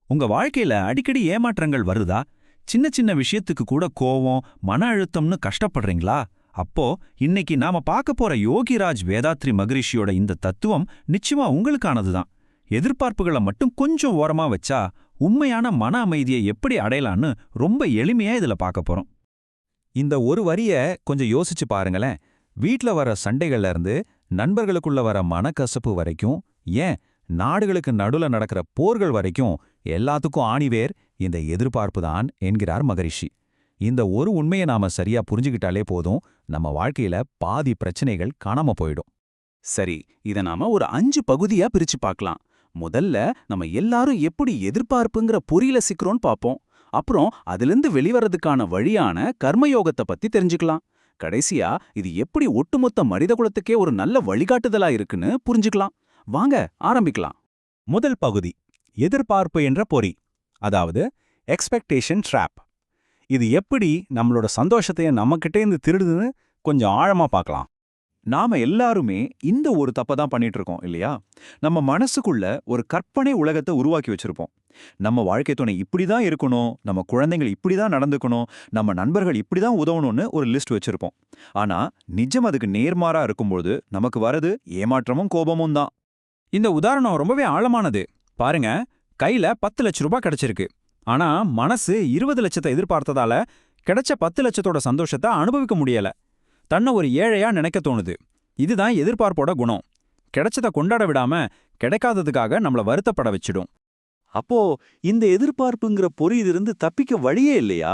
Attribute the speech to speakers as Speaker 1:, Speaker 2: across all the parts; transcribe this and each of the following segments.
Speaker 1: உங்க வாழ்க்கையில அடிக்கடி ஏமாற்றங்கள் வருதா? சின்ன சின்ன விஷயத்துக்கு கூட கோவம், மன அழுத்தம்னு கஷ்டப்படுறீங்களா? அப்போ இன்னைக்கு நாம பார்க்க போற யோகிராஜ் வேதாத்ரி மகரிஷியோட இந்த தத்துவம் நிச்சயமா உங்களுக்கானதுதான். எதிர்பார்ப்புகளை மட்டும் கொஞ்சம் ஓரமா வச்சா உண்மையான மன அமைதியை எப்படி அடையலான்னு ரொம்ப எளிமையா இதுல பார்க்க போறோம். இந்த ஒரு வரிய கொஞ்சம் யோசிச்சு பாருங்களேன். வீட்ல வர சண்டைகள்ல இருந்து நண்பர்களுக்குள்ள வர மனக்கசப்பு வரைக்கும், ஏன் நாடுகளுக்கு நடுல நடக்கிற போர்கள் வரைக்கும் எல்லாத்துக்கும் ஆணிவேர் இந்த எதிர்பார்ப்பு தான் என்கிறார் மகரிஷி. இந்த ஒரு உண்மையை நாம சரியா புரிஞ்சுக்கிட்டாலே போதும், நம்ம வாழ்க்கையில பாதி பிரச்சனைகள் காணாம போயிடும்.
Speaker 2: சரி, இத நாம ஒரு 5 பகுதியா பிரிச்சு பார்க்கலாம். முதல்ல நம்ம எல்லாரும் எப்படி எதிர்பார்ப்புங்கிற பொறியில சிக்கிறோம்னு பார்ப்போம். அப்புறம் அதிலிருந்து வெளிவரதுக்கான வழியான கர்மயோகத்தை பத்தி தெரிஞ்சுக்கலாம். கடைசியா இது எப்படி ஒட்டுமொத்த மனிதகுலத்துக்கே ஒரு நல்ல வழிகாட்டுதலா இருக்குன்னு புரிஞ்சுக்கலாம். வாங்க ஆரம்பிக்கலாம்.
Speaker 1: முதல் பகுதி, எதிர்பார்ப்பு என்ற பொறி, அதாவது எக்ஸ்பெக்டேஷன் ட்ராப். இது எப்படி நம்மளோட சந்தோஷத்தைய நம்மகிட்டேந்து திருடுதுன்னு கொஞ்சம் ஆழமா பார்க்கலாம். நாம எல்லாருமே இந்த ஒரு தப்பை தான் பண்ணிட்டு இருக்கோம் இல்லையா? நம்ம மனசுக்குள்ள ஒரு கற்பனை உலகத்தை உருவாக்கி வச்சிருப்போம். நம்ம வாழ்க்கை துணை இப்படிதான் இருக்கணும், நம்ம குழந்தைகள் இப்படிதான் நடந்துக்கணும், நம்ம நண்பர்கள் இப்படிதான் உதவணும்னு ஒரு லிஸ்ட் வச்சிருப்போம். ஆனா நிஜம் அதுக்கு நேர்மாறா இருக்கும்போது நமக்கு வரது ஏமாற்றமும் கோபமும் தான். இந்த உதாரணம் ரொம்பவே ஆழமானது. பாருங்க, கையில 10 லட்ச ரூபாய் கிடைச்சிருக்கு. ஆனா மனசு 20 லட்சத்தை எதிர்பார்த்ததால கிடைச்ச 10 லட்சத்தோட சந்தோஷத்தை அனுபவிக்க முடியல. தன்னை ஒரு ஏழையா நினைக்க தோணுது. இதுதான் எதிர்பார்ப்போட குணம். கிடைச்சத கொண்டாட விடாம கிடைக்காததுக்காக நம்மள வருத்தப்பட வச்சிடும்.
Speaker 2: அப்போ இந்த எதிர்பார்ப்புங்கிற பொறியிலிருந்து தப்பிக்க வழியே இல்லையா?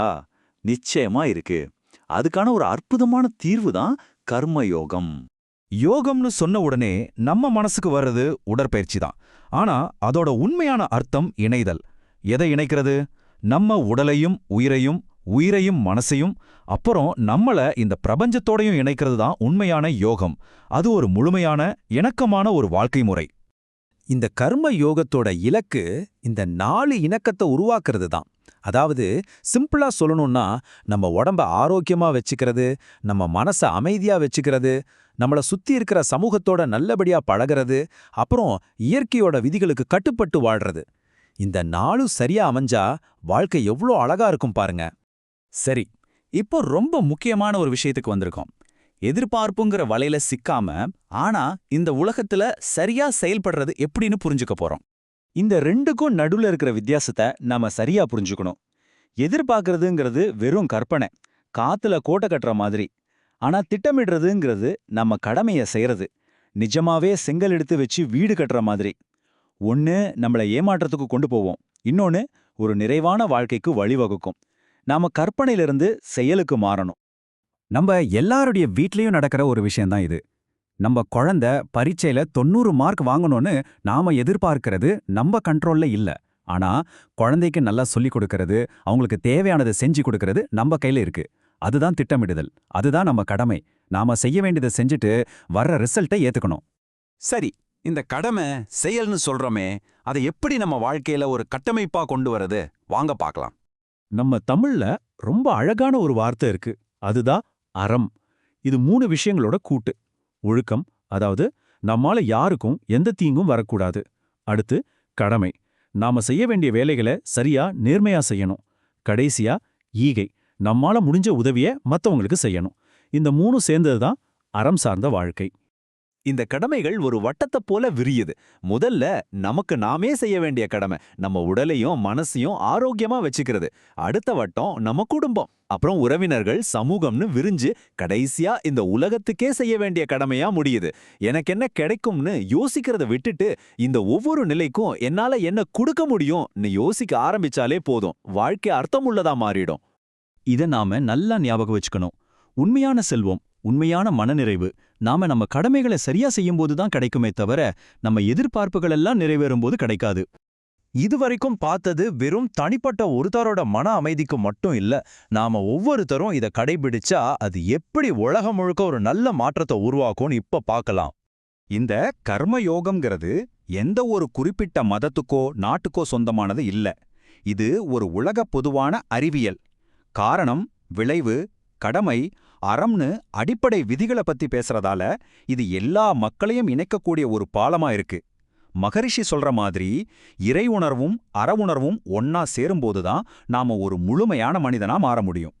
Speaker 2: நிச்சயமா இருக்கு. அதுக்கான ஒரு அற்புதமான தீர்வு தான் கர்மயோகம்.
Speaker 1: யோகம்னு சொன்ன உடனே நம்ம மனசுக்கு வர்றது உடற்பயிற்சி தான். ஆனா அதோட உண்மையான அர்த்தம் இணைதல். எதை இணைக்கிறது? நம்ம உடலையும் உயிரையும், உயிரையும் மனசையும், அப்புறம் நம்மள இந்த பிரபஞ்சத்தோடையும் இணைக்கிறது தான் உண்மையான யோகம். அது ஒரு முழுமையான இணக்கமான ஒரு வாழ்க்கை முறை.
Speaker 3: இந்த கர்ம யோகத்தோட இலக்கு இந்த 4 இணக்கத்தை உருவாக்குறது தான். அதாவது சிம்பிளா சொல்லணும்னா, நம்ம உடம்ப ஆரோக்கியமா வச்சுக்கிறது, நம்ம மனசை அமைதியா வச்சுக்கிறது, நம்மள சுத்தி இருக்கிற சமூகத்தோட நல்லபடியா பழகிறது, அப்புறம் இயற்கையோட விதிகளுக்கு கட்டுப்பட்டு வாழ்றது. இந்த 4 சரியா அமைஞ்சா வாழ்க்கை எவ்வளோ அழகா இருக்கும் பாருங்க.
Speaker 2: சரி, இப்போ ரொம்ப முக்கியமான ஒரு விஷயத்துக்கு வந்திருக்கோம். எதிர்பார்ப்புங்கிற வலையில சிக்காம, ஆனா இந்த உலகத்துல சரியா செயல்படுறது எப்படின்னு புரிஞ்சுக்க போறோம்.
Speaker 1: இந்த ரெண்டுக்கும் நடுவுல இருக்கிற வித்தியாசத்தை நாம சரியா புரிஞ்சுக்கணும். எதிர்பார்க்கறதுங்கிறது வெறும் கற்பனை, காத்துல கோட்டை கட்டுற மாதிரி. ஆனா திட்டமிடுறதுங்கிறது நம்ம கடமைய செய்யறது, நிஜமாவே செங்கல் எடுத்து வச்சு வீடு கட்டுற மாதிரி. ஒன்னு நம்மள ஏமாற்றத்துக்கு கொண்டு போவோம், இன்னொன்னு ஒரு நிறைவான வாழ்க்கைக்கு வழிவகுக்கும். நாம கற்பனையிலிருந்து செயலுக்கு மாறணும். நம்ம எல்லாருடைய வீட்லயும் நடக்கிற ஒரு விஷயம்தான் இது. நம்ம குழந்தை பரீட்சையில 90 மார்க் வாங்கணும்னு நாம எதிர்பார்க்கிறது நம்ம கண்ட்ரோல்ல இல்ல. ஆனா குழந்தைக்கு நல்லா சொல்லிக் கொடுக்கறது, அவங்களுக்கு தேவையானதை செஞ்சு கொடுக்கறது நம்ம கையில இருக்கு. அதுதான் திட்டமிடுதல், அதுதான் நம்ம கடமை. நாம செய்ய வேண்டியதை செஞ்சுட்டு வர்ற ரிசல்ட்டை ஏத்துக்கணும்.
Speaker 2: சரி, இந்த கடமை செயல்னு சொல்றோமே, அதை எப்படி நம்ம வாழ்க்கையில ஒரு கட்டமைப்பா கொண்டு வரது? வாங்க பார்க்கலாம்.
Speaker 1: நம்ம தமிழ்ல ரொம்ப அழகான ஒரு வார்த்தை இருக்கு. அதுதான் அறம். இது 3 விஷயங்களோட கூட்டு. ஒழுக்கம், அதாவது நம்மால யாருக்கும் எந்த தீங்கும் வரக்கூடாது. அடுத்து கடமை, நாம செய்ய வேண்டிய வேலைகளை சரியா நேர்மையா செய்யணும். கடைசியா ஈகை, நம்மால முடிஞ்ச உதவிய மத்தவங்களுக்கு செய்யணும். இந்த 3 சேர்ந்ததுதான் அறம் சார்ந்த வாழ்க்கை.
Speaker 2: இந்த கடமைகள் ஒரு வட்டத்தை போல விரியுது. முதல்ல நமக்கு நாமே செய்ய வேண்டிய கடமை, நம்ம உடலையும் மனசையும் ஆரோக்கியமா வச்சுக்கிறது. அடுத்த வட்டம் நம்ம குடும்பம், அப்புறம் உறவினர்கள், சமூகம்னு விரிஞ்சு கடைசியா இந்த உலகத்துக்கே செய்ய வேண்டிய கடமையா முடியுது. எனக்கு என்ன கிடைக்கும்னு யோசிக்கிறத விட்டுட்டு, இந்த ஒவ்வொரு நிலைக்கும் என்னால என்ன கொடுக்க முடியும்னு யோசிக்க ஆரம்பிச்சாலே போதும், வாழ்க்கை அர்த்தமுள்ளதா மாறிடும்.
Speaker 1: இதை நாம நல்லா ஞாபகம் வச்சுக்கணும். உண்மையான செல்வம், உண்மையான மனநிறைவு நாம நம்ம கடமைகளை சரியா செய்யும்போது தான் கிடைக்குமே தவிர, நம்ம எதிர்பார்ப்புகள் எல்லாம் நிறைவேறும்போது கிடைக்காது.
Speaker 3: இதுவரைக்கும் பார்த்தது வெறும் தனிப்பட்ட ஒருத்தரோட மன அமைதிக்கு மட்டும் இல்ல. நாம ஒவ்வொருத்தரும் இதை கடைபிடிச்சா அது எப்படி உலகம் முழுக்க ஒரு நல்ல மாற்றத்தை உருவாக்கும்னு இப்ப பார்க்கலாம்.
Speaker 1: இந்த கர்மயோகம்ங்கிறது எந்த ஒரு குறிப்பிட்ட மதத்துக்கோ நாட்டுக்கோ சொந்தமானது இல்ல. இது ஒரு உலக பொதுவான அறிவியல். காரணம், விளைவு, கடமை, அறம்னு அடிப்படை விதிகளை பத்தி பேசுறதால இது எல்லா மக்களையும் இணைக்கக்கூடிய ஒரு பாலமா இருக்கு. மகரிஷி சொல்ற மாதிரி இறை உணர்வும் அற உணர்வும் ஒன்னா சேரும்போதுதான் நாம ஒரு முழுமையான மனிதனா மாற முடியும்.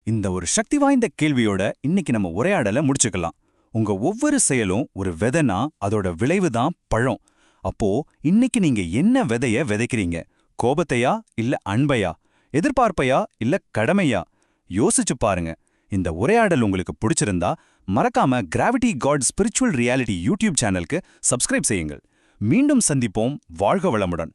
Speaker 1: இந்த ஒரு சக்தி வாய்ந்த கேள்வியோட இன்னைக்கு நம்ம உரையாடலை முடிச்சுக்கலாம். உங்க ஒவ்வொரு செயலும் ஒரு விதைனா அதோட விளைவு தான் பழம். அப்போ இன்னைக்கு நீங்க என்ன விதைய விதைக்கிறீங்க? கோபத்தையா இல்ல அன்பையா? எதிர்பார்ப்பையா இல்ல கடமையா? யோசிச்சு பாருங்க. இந்த உரையாடல் உங்களுக்கு பிடிச்சிருந்தா மறக்காம Gravity God Spiritual Reality YouTube சேனலுக்கு சப்ஸ்கிரைப் செய்யுங்கள். மீண்டும் சந்திப்போம். வாழ்க வளமுடன்.